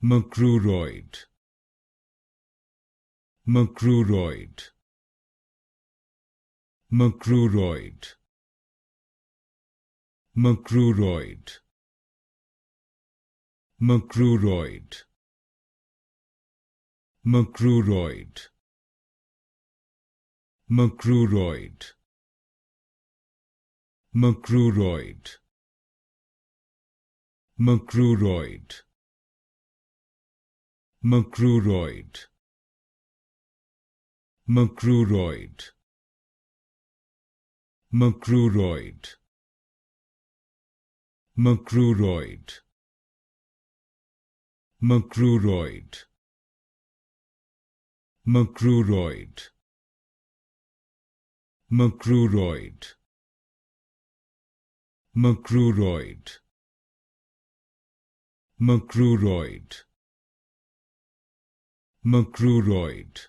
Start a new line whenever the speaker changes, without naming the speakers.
Macruroid, Macruroid, Macruroid, Macruroid, Macruroid, Macruroid, Macruroid, Macruroid, Macruroid, Macruroid, Macruroid, Macruroid, Macruroid, Macruroid, Macruroid, Macruroid, Macruroid, Macruroid, Macruroid,